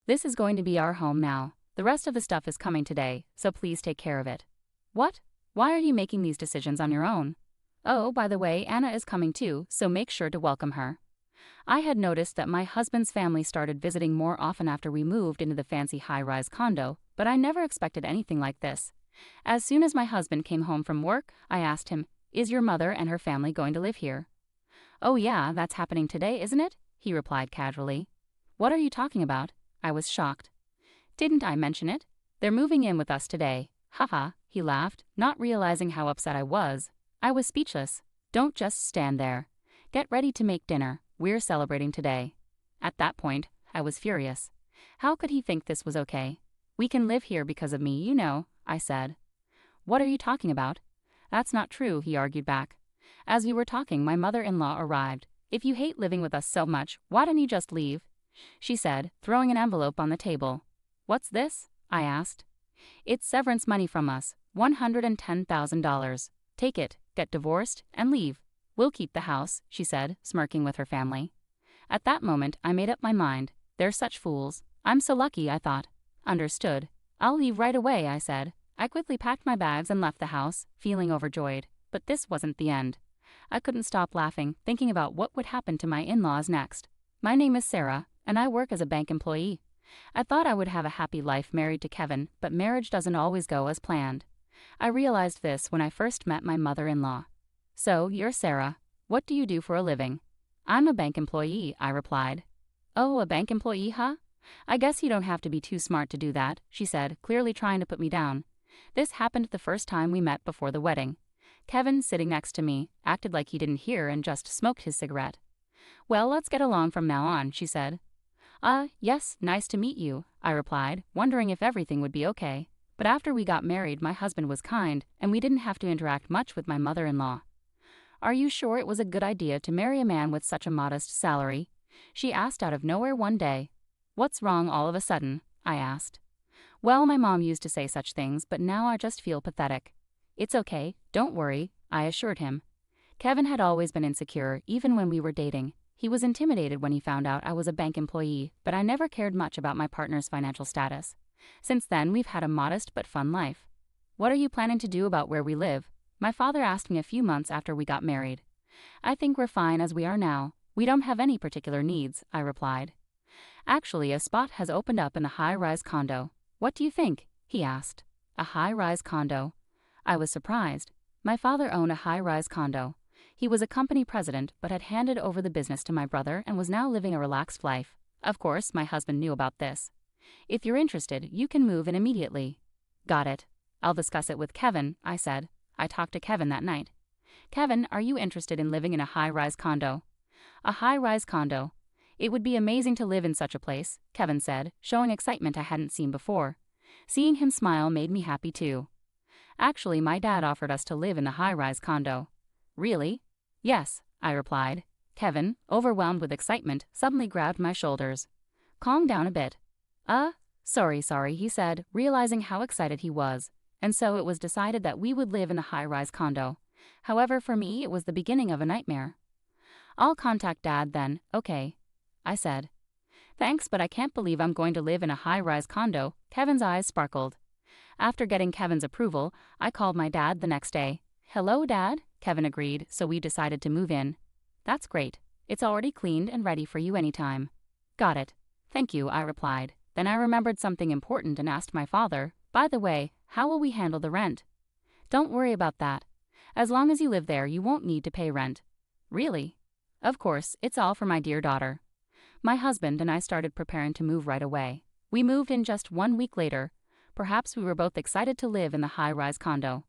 This is going to be our home now. The rest of the stuff is coming today, so please take care of it. What? Why are you making these decisions on your own? Oh, by the way, Anna is coming too, so make sure to welcome her. I had noticed that my husband's family started visiting more often after we moved into the fancy high-rise condo, but I never expected anything like this. As soon as my husband came home from work, I asked him, "Is your mother and her family going to live here?" "Oh yeah, that's happening today, isn't it?" he replied casually. "What are you talking about?" I was shocked. "Didn't I mention it? They're moving in with us today." "Haha," he laughed, not realizing how upset I was. I was speechless. "Don't just stand there. Get ready to make dinner. We're celebrating today." At that point, I was furious. How could he think this was okay? "We can live here because of me, you know," I said. "What are you talking about?" "That's not true," he argued back. As we were talking, my mother-in-law arrived. "If you hate living with us so much, why don't you just leave?" she said, throwing an envelope on the table. "What's this?" I asked. "It's severance money from us, $110,000. Take it, get divorced, and leave. We'll keep the house," she said, smirking with her family. At that moment, I made up my mind. They're such fools. I'm so lucky, I thought. "Understood. I'll leave right away," I said. I quickly packed my bags and left the house, feeling overjoyed. But this wasn't the end. I couldn't stop laughing, thinking about what would happen to my in-laws next. "My name is Sarah, and I work as a bank employee. I thought I would have a happy life married to Kevin, but marriage doesn't always go as planned. I realized this when I first met my mother-in-law." "So, you're Sarah. What do you do for a living?" "I'm a bank employee," I replied. "Oh, a bank employee, huh? I guess you don't have to be too smart to do that," she said, clearly trying to put me down. This happened the first time we met before the wedding. Kevin, sitting next to me, acted like he didn't hear and just smoked his cigarette. "Well, let's get along from now on," she said. Yes, nice to meet you," I replied, wondering if everything would be okay. But after we got married, my husband was kind, and we didn't have to interact much with my mother-in-law. "Are you sure it was a good idea to marry a man with such a modest salary?" she asked out of nowhere one day. "What's wrong all of a sudden?" I asked. "Well, my mom used to say such things, but now I just feel pathetic." "It's okay, don't worry," I assured him. Kevin had always been insecure, even when we were dating. He was intimidated when he found out I was a bank employee, but I never cared much about my partner's financial status. Since then, we've had a modest but fun life. "What are you planning to do about where we live?" my father asked me a few months after we got married. "I think we're fine as we are now. We don't have any particular needs," I replied. "Actually, a spot has opened up in the high-rise condo. What do you think?" he asked. A high-rise condo. I was surprised. My father owned a high-rise condo. He was a company president, but had handed over the business to my brother and was now living a relaxed life. Of course, my husband knew about this. "If you're interested, you can move in immediately." "Got it. I'll discuss it with Kevin," I said. I talked to Kevin that night. "Kevin, are you interested in living in a high-rise condo?" "A high-rise condo. It would be amazing to live in such a place," Kevin said, showing excitement I hadn't seen before. Seeing him smile made me happy too. "Actually, my dad offered us to live in the high-rise condo." "Really?" "Yes," I replied. Kevin, overwhelmed with excitement, suddenly grabbed my shoulders. "Calm down a bit." Sorry," he said, realizing how excited he was. And so it was decided that we would live in the high-rise condo. However, for me, it was the beginning of a nightmare. "I'll contact Dad then, okay," I said. "Thanks, but I can't believe I'm going to live in a high-rise condo." Kevin's eyes sparkled. After getting Kevin's approval, I called my dad the next day. "Hello, Dad," Kevin agreed, so we decided to move in. "That's great. It's already cleaned and ready for you anytime." "Got it. Thank you," I replied. Then I remembered something important and asked my father, "By the way, how will we handle the rent?" "Don't worry about that. As long as you live there, you won't need to pay rent." "Really?" "Of course, it's all for my dear daughter." My husband and I started preparing to move right away. We moved in just 1 week later. Perhaps we were both excited to live in the high-rise condo.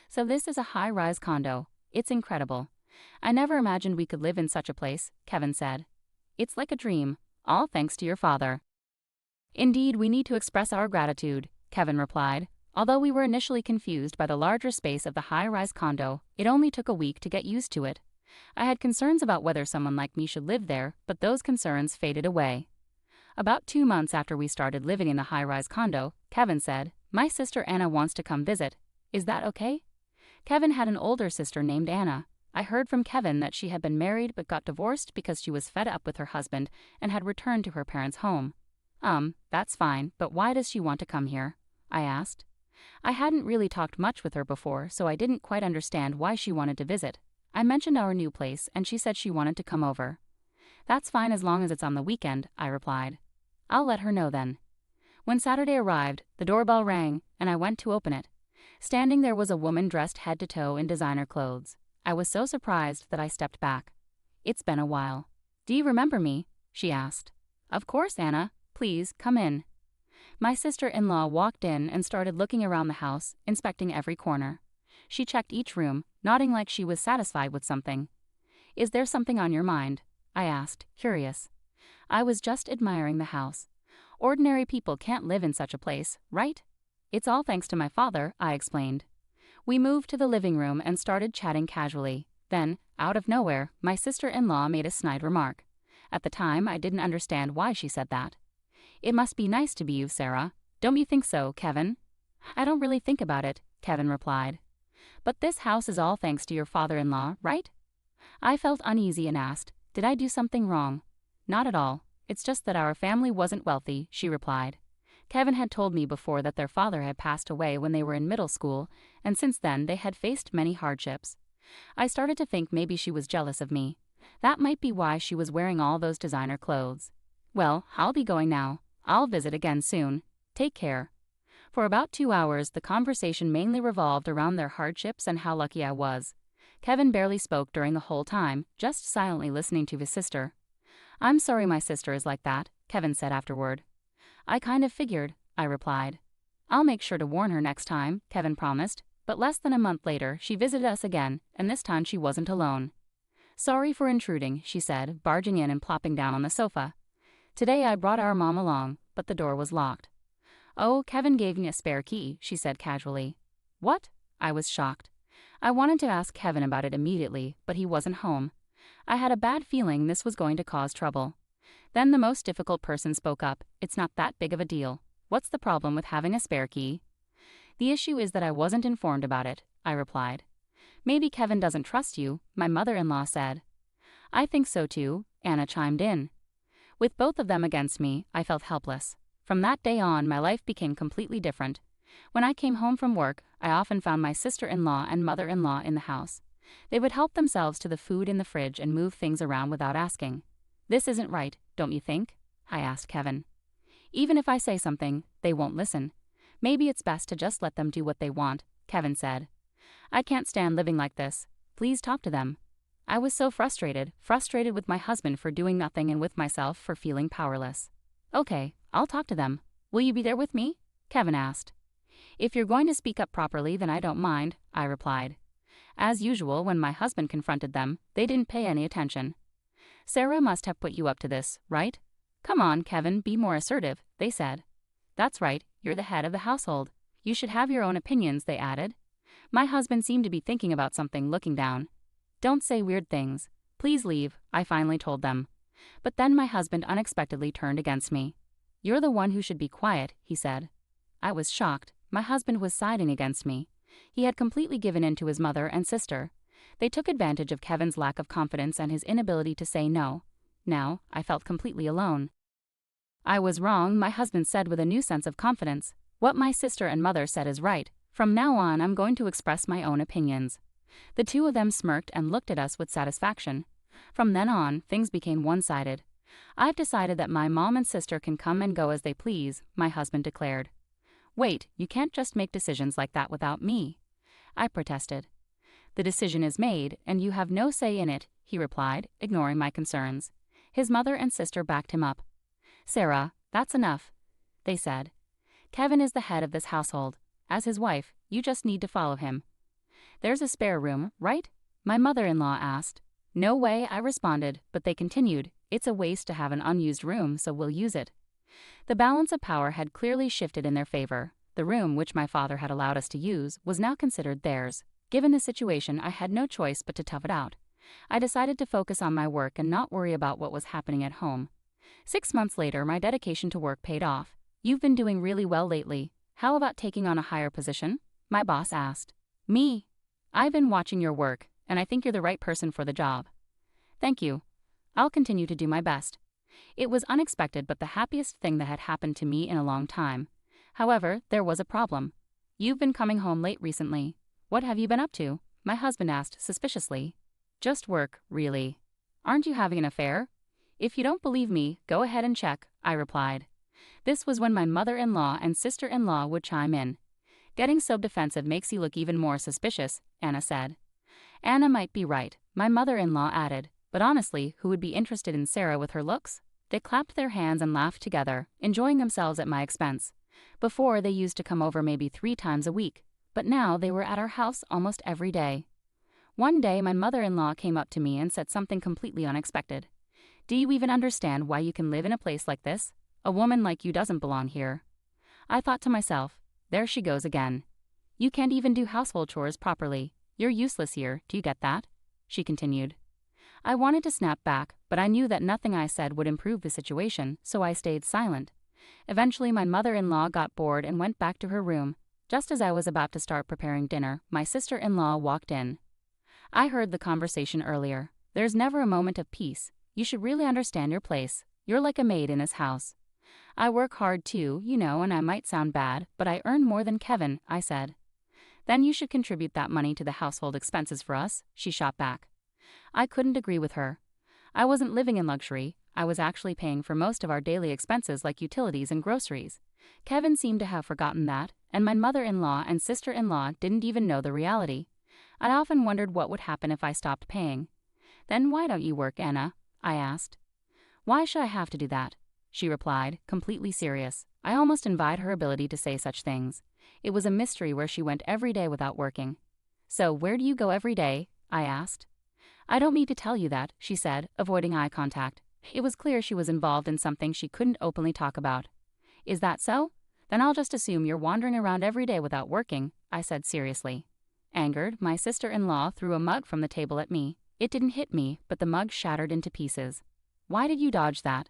"So this is a high-rise condo. It's incredible. I never imagined we could live in such a place," Kevin said. "It's like a dream, all thanks to your father." "Indeed, we need to express our gratitude," Kevin replied. Although we were initially confused by the larger space of the high-rise condo, it only took a week to get used to it. I had concerns about whether someone like me should live there, but those concerns faded away. About 2 months after we started living in the high-rise condo, Kevin said, "My sister Anna wants to come visit. Is that okay?" Kevin had an older sister named Anna. I heard from Kevin that she had been married but got divorced because she was fed up with her husband and had returned to her parents' home. That's fine, but why does she want to come here? I asked. I hadn't really talked much with her before, so I didn't quite understand why she wanted to visit. I mentioned our new place, and she said she wanted to come over. That's fine as long as it's on the weekend, I replied. I'll let her know then. When Saturday arrived, the doorbell rang, and I went to open it. Standing there was a woman dressed head to toe in designer clothes. I was so surprised that I stepped back. It's been a while. Do you remember me? She asked. Of course, Anna. Please, come in. My sister-in-law walked in and started looking around the house, inspecting every corner. She checked each room, nodding like she was satisfied with something. Is there something on your mind? I asked, curious. I was just admiring the house. Ordinary people can't live in such a place, right? It's all thanks to my father, I explained. We moved to the living room and started chatting casually. Then, out of nowhere, my sister-in-law made a snide remark. At the time, I didn't understand why she said that. It must be nice to be you, Sarah. Don't you think so, Kevin? I don't really think about it, Kevin replied. But this house is all thanks to your father-in-law, right? I felt uneasy and asked, did I do something wrong? Not at all. It's just that our family wasn't wealthy, she replied. Kevin had told me before that their father had passed away when they were in middle school, and since then they had faced many hardships. I started to think maybe she was jealous of me. That might be why she was wearing all those designer clothes. Well, I'll be going now. I'll visit again soon. Take care. For about 2 hours, the conversation mainly revolved around their hardships and how lucky I was. Kevin barely spoke during the whole time, just silently listening to his sister. I'm sorry my sister is like that, Kevin said afterward. I kind of figured, I replied. I'll make sure to warn her next time, Kevin promised, but less than a month later, she visited us again, and this time she wasn't alone. Sorry for intruding, she said, barging in and plopping down on the sofa. Today I brought our mom along, but the door was locked. Oh, Kevin gave me a spare key, she said casually. What? I was shocked. I wanted to ask Kevin about it immediately, but he wasn't home. I had a bad feeling this was going to cause trouble. Then the most difficult person spoke up. It's not that big of a deal. What's the problem with having a spare key? The issue is that I wasn't informed about it, I replied. Maybe Kevin doesn't trust you, my mother-in-law said. I think so too, Anna chimed in. With both of them against me, I felt helpless. From that day on, my life became completely different. When I came home from work, I often found my sister-in-law and mother-in-law in the house. They would help themselves to the food in the fridge and move things around without asking. This isn't right, don't you think? I asked Kevin. Even if I say something, they won't listen. Maybe it's best to just let them do what they want, Kevin said. I can't stand living like this. Please talk to them. I was so frustrated with my husband for doing nothing and with myself for feeling powerless. Okay, I'll talk to them. Will you be there with me? Kevin asked. If you're going to speak up properly, then I don't mind, I replied. As usual, when my husband confronted them, they didn't pay any attention. Sarah must have put you up to this, right? Come on, Kevin, be more assertive, they said. That's right, you're the head of the household. You should have your own opinions, they added. My husband seemed to be thinking about something, looking down. Don't say weird things. Please leave, I finally told them. But then my husband unexpectedly turned against me. You're the one who should be quiet, he said. I was shocked. My husband was siding against me. He had completely given in to his mother and sister. They took advantage of Kevin's lack of confidence and his inability to say no. Now, I felt completely alone. I was wrong, my husband said with a new sense of confidence. What my sister and mother said is right. From now on, I'm going to express my own opinions. The two of them smirked and looked at us with satisfaction. From then on, things became one-sided. I've decided that my mom and sister can come and go as they please, my husband declared. Wait, you can't just make decisions like that without me, I protested. The decision is made, and you have no say in it, he replied, ignoring my concerns. His mother and sister backed him up. Sarah, that's enough, they said. Kevin is the head of this household. As his wife, you just need to follow him. There's a spare room, right? My mother-in-law asked. No way, I responded, but they continued. It's a waste to have an unused room, so we'll use it. The balance of power had clearly shifted in their favor. The room, which my father had allowed us to use, was now considered theirs. Given the situation, I had no choice but to tough it out. I decided to focus on my work and not worry about what was happening at home. 6 months later, my dedication to work paid off. You've been doing really well lately. How about taking on a higher position? My boss asked. Me? I've been watching your work, and I think you're the right person for the job. Thank you. I'll continue to do my best. It was unexpected but the happiest thing that had happened to me in a long time. However, there was a problem. You've been coming home late recently. What have you been up to? My husband asked suspiciously. Just work, really. Aren't you having an affair? If you don't believe me, go ahead and check, I replied. This was when my mother-in-law and sister-in-law would chime in. Getting so defensive makes you look even more suspicious, Anna said. Anna might be right, my mother-in-law added, but honestly, who would be interested in Sarah with her looks? They clapped their hands and laughed together, enjoying themselves at my expense. Before, they used to come over maybe 3 times a week, but now they were at our house almost every day. One day, my mother-in-law came up to me and said something completely unexpected. Do you even understand why you can live in a place like this? A woman like you doesn't belong here. I thought to myself, there she goes again. You can't even do household chores properly. You're useless here, do you get that? She continued. I wanted to snap back, but I knew that nothing I said would improve the situation, so I stayed silent. Eventually, my mother-in-law got bored and went back to her room. Just as I was about to start preparing dinner, my sister-in-law walked in. I heard the conversation earlier. There's never a moment of peace. You should really understand your place. You're like a maid in this house. I work hard too, you know, and I might sound bad, but I earn more than Kevin, I said. Then you should contribute that money to the household expenses for us, she shot back. I couldn't agree with her. I wasn't living in luxury. I was actually paying for most of our daily expenses like utilities and groceries. Kevin seemed to have forgotten that, and my mother-in-law and sister-in-law didn't even know the reality. I often wondered what would happen if I stopped paying. Then why don't you work, Anna? I asked. Why should I have to do that? She replied, completely serious. I almost envied her ability to say such things. It was a mystery where she went every day without working. So where do you go every day? I asked. I don't need to tell you that, she said, avoiding eye contact. It was clear she was involved in something she couldn't openly talk about. Is that so? Then I'll just assume you're wandering around every day without working, I said seriously. Angered, my sister-in-law threw a mug from the table at me. It didn't hit me, but the mug shattered into pieces. Why did you dodge that?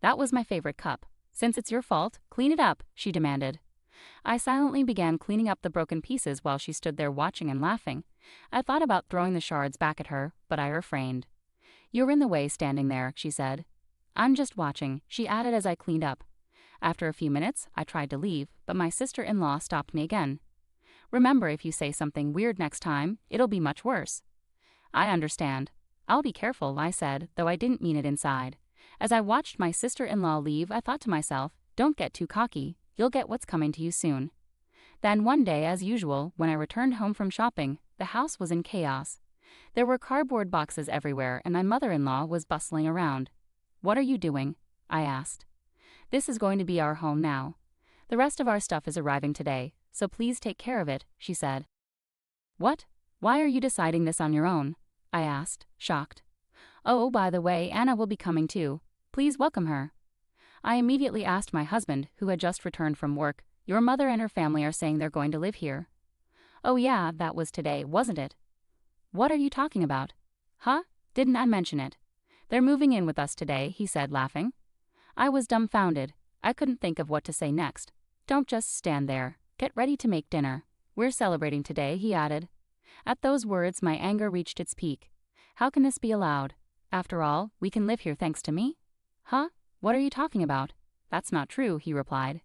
That was my favorite cup. Since it's your fault, clean it up, she demanded. I silently began cleaning up the broken pieces while she stood there watching and laughing. I thought about throwing the shards back at her, but I refrained. You're in the way standing there, she said. I'm just watching, she added as I cleaned up. After a few minutes, I tried to leave, but my sister-in-law stopped me again. Remember, if you say something weird next time, it'll be much worse. I understand. I'll be careful, I said, though I didn't mean it inside. As I watched my sister-in-law leave, I thought to myself, don't get too cocky, you'll get what's coming to you soon. Then one day, as usual, when I returned home from shopping, the house was in chaos. There were cardboard boxes everywhere, and my mother-in-law was bustling around. What are you doing? I asked. This is going to be our home now. The rest of our stuff is arriving today, so please take care of it, she said. What? Why are you deciding this on your own? I asked, shocked. Oh, by the way, Anna will be coming too. Please welcome her. I immediately asked my husband, who had just returned from work, your mother and her family are saying they're going to live here. Oh yeah, that was today, wasn't it? What are you talking about? Huh? Didn't I mention it? They're moving in with us today, he said, laughing. I was dumbfounded. I couldn't think of what to say next. Don't just stand there. Get ready to make dinner. We're celebrating today, he added. At those words, my anger reached its peak. How can this be allowed? After all, we can live here thanks to me? Huh? What are you talking about? That's not true, he replied.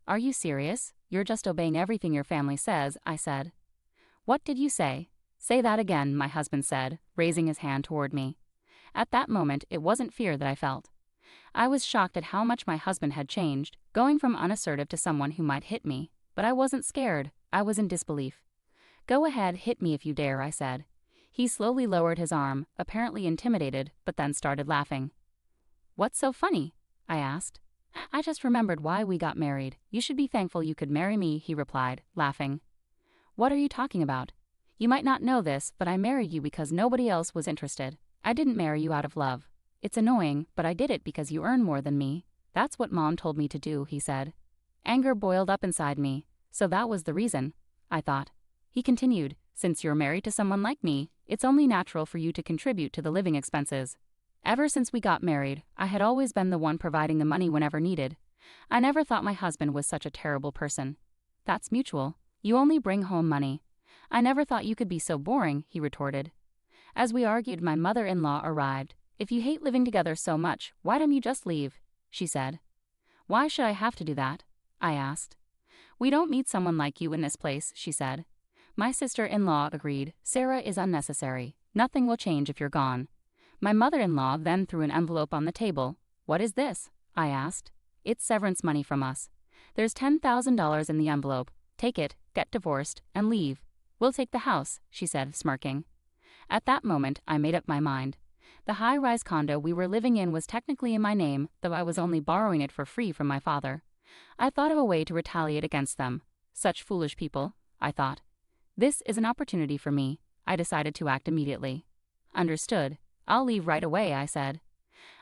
Are you serious? You're just obeying everything your family says, I said. What did you say? Say that again, my husband said, raising his hand toward me. At that moment, it wasn't fear that I felt. I was shocked at how much my husband had changed, going from unassertive to someone who might hit me. But I wasn't scared. I was in disbelief. Go ahead, hit me if you dare, I said. He slowly lowered his arm, apparently intimidated, but then started laughing. What's so funny? I asked. I just remembered why we got married. You should be thankful you could marry me, he replied, laughing. What are you talking about? You might not know this, but I married you because nobody else was interested. I didn't marry you out of love. It's annoying, but I did it because you earn more than me. That's what Mom told me to do, he said. Anger boiled up inside me. So that was the reason, I thought. He continued, since you're married to someone like me, it's only natural for you to contribute to the living expenses. Ever since we got married, I had always been the one providing the money whenever needed. I never thought my husband was such a terrible person. That's mutual. You only bring home money. I never thought you could be so boring, he retorted. As we argued, my mother-in-law arrived. If you hate living together so much, why don't you just leave? She said. Why should I have to do that? I asked. We don't need someone like you in this place, she said. My sister-in-law agreed. Sarah is unnecessary. Nothing will change if you're gone. My mother-in-law then threw an envelope on the table. What is this? I asked. It's severance money from us. There's $10,000 in the envelope. Take it, get divorced, and leave. We'll take the house, she said, smirking. At that moment, I made up my mind. The high-rise condo we were living in was technically in my name, though I was only borrowing it for free from my father. I thought of a way to retaliate against them. Such foolish people, I thought. This is an opportunity for me. I decided to act immediately. Understood. I'll leave right away, I said.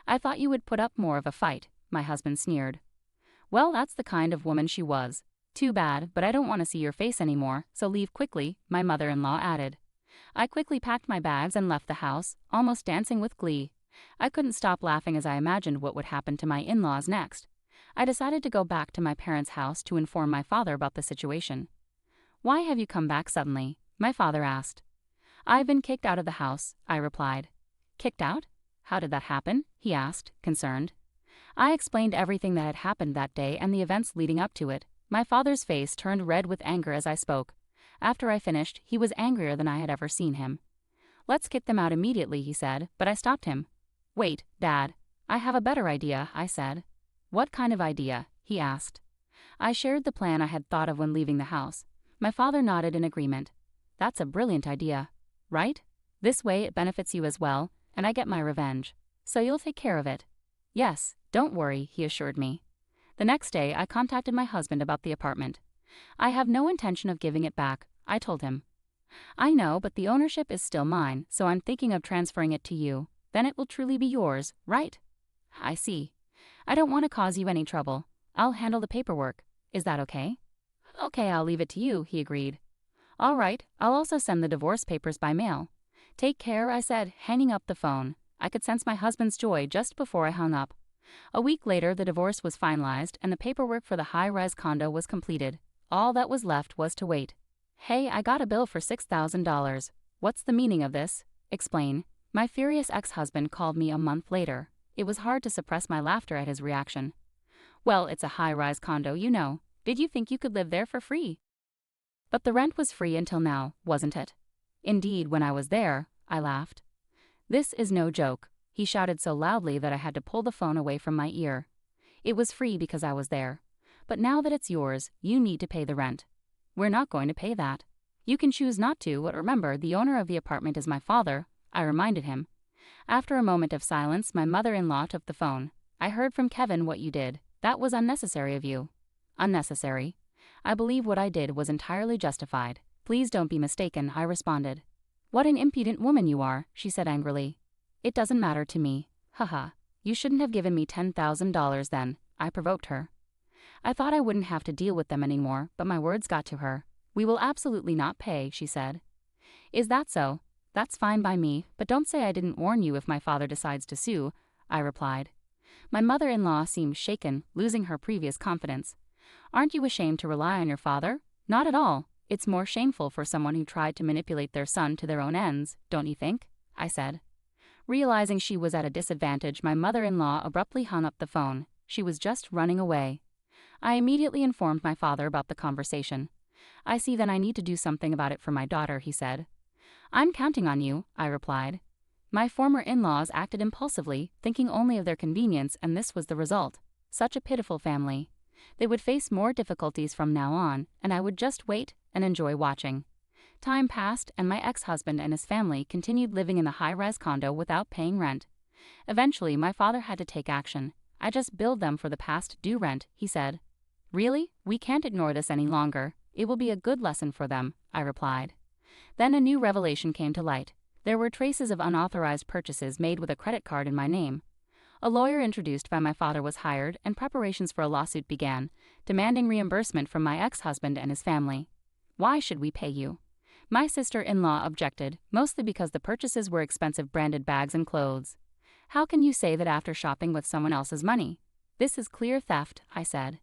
I thought you would put up more of a fight, my husband sneered. Well, that's the kind of woman she was. Too bad, but I don't want to see your face anymore, so leave quickly, my mother-in-law added. I quickly packed my bags and left the house, almost dancing with glee. I couldn't stop laughing as I imagined what would happen to my in-laws next. I decided to go back to my parents' house to inform my father about the situation. Why have you come back suddenly? My father asked. I've been kicked out of the house, I replied. Kicked out? How did that happen? He asked, concerned. I explained everything that had happened that day and the events leading up to it. My father's face turned red with anger as I spoke. After I finished, he was angrier than I had ever seen him. Let's kick them out immediately, he said, but I stopped him. Wait, Dad. I have a better idea, I said. What kind of idea? He asked. I shared the plan I had thought of when leaving the house. My father nodded in agreement. That's a brilliant idea. Right? This way it benefits you as well, and I get my revenge. So you'll take care of it. Yes, don't worry, he assured me. The next day, I contacted my husband about the apartment. I have no intention of giving it back, I told him. I know, but the ownership is still mine, so I'm thinking of transferring it to you. Then it will truly be yours, right? I see. I don't want to cause you any trouble. I'll handle the paperwork. Is that okay? Okay, I'll leave it to you, he agreed. All right, I'll also send the divorce papers by mail. Take care, I said, hanging up the phone. I could sense my husband's joy just before I hung up. A week later, the divorce was finalized and the paperwork for the high-rise condo was completed. All that was left was to wait. Hey, I got a bill for $6,000. What's the meaning of this? Explain. My furious ex-husband called me a month later. It was hard to suppress my laughter at his reaction. Well, it's a high-rise condo, you know. Did you think you could live there for free? But the rent was free until now, wasn't it? Indeed, when I was there, I laughed. This is no joke, he shouted so loudly that I had to pull the phone away from my ear. It was free because I was there. But now that it's yours, you need to pay the rent. We're not going to pay that. You can choose not to, but remember, the owner of the apartment is my father, I reminded him. After a moment of silence, my mother-in-law took the phone. I heard from Kevin what you did. That was unnecessary of you. Unnecessary? I believe what I did was entirely justified. Please don't be mistaken, I responded. What an impudent woman you are, she said angrily. It doesn't matter to me. Haha. You shouldn't have given me $10,000 then, I provoked her. I thought I wouldn't have to deal with them anymore, but my words got to her. We will absolutely not pay, she said. Is that so? That's fine by me, but don't say I didn't warn you if my father decides to sue, I replied. My mother-in-law seemed shaken, losing her previous confidence. Aren't you ashamed to rely on your father? Not at all. It's more shameful for someone who tried to manipulate their son to their own ends, don't you think? I said. Realizing she was at a disadvantage, my mother-in-law abruptly hung up the phone. She was just running away. I immediately informed my father about the conversation. I see that I need to do something about it for my daughter, he said. I'm counting on you, I replied. My former in-laws acted impulsively, thinking only of their convenience, and this was the result. Such a pitiful family. They would face more difficulties from now on, and I would just wait and enjoy watching. Time passed, and my ex-husband and his family continued living in the high-rise condo without paying rent. Eventually, my father had to take action. I just billed them for the past due rent, he said. Really? We can't ignore this any longer. It will be a good lesson for them, I replied. Then a new revelation came to light. There were traces of unauthorized purchases made with a credit card in my name. A lawyer introduced by my father was hired, and preparations for a lawsuit began, demanding reimbursement from my ex-husband and his family. Why should we pay you? My sister-in-law objected, mostly because the purchases were expensive branded bags and clothes. How can you say that after shopping with someone else's money? This is clear theft, I said.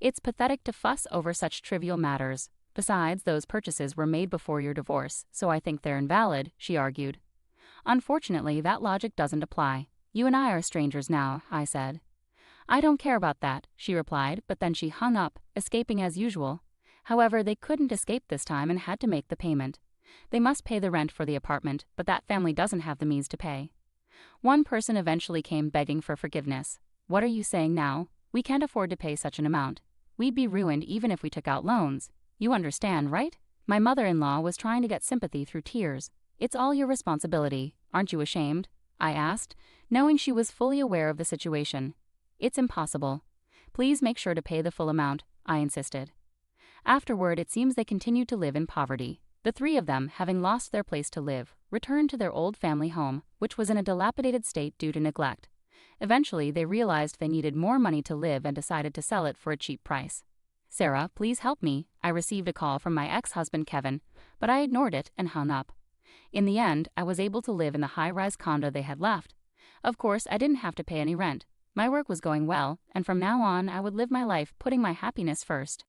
It's pathetic to fuss over such trivial matters. Besides, those purchases were made before your divorce, so I think they're invalid, she argued. Unfortunately, that logic doesn't apply. You and I are strangers now, I said. I don't care about that, she replied, but then she hung up, escaping as usual. However, they couldn't escape this time and had to make the payment. They must pay the rent for the apartment, but that family doesn't have the means to pay. One person eventually came begging for forgiveness. What are you saying now? We can't afford to pay such an amount. We'd be ruined even if we took out loans. You understand, right? My mother-in-law was trying to get sympathy through tears. It's all your responsibility. Aren't you ashamed? I asked, knowing she was fully aware of the situation. It's impossible. Please make sure to pay the full amount, I insisted. Afterward, it seems they continued to live in poverty. The three of them, having lost their place to live, returned to their old family home, which was in a dilapidated state due to neglect. Eventually, they realized they needed more money to live and decided to sell it for a cheap price. Sarah, please help me. I received a call from my ex-husband Kevin, but I ignored it and hung up. In the end, I was able to live in the high-rise condo they had left. Of course, I didn't have to pay any rent. My work was going well, and from now on I would live my life putting my happiness first.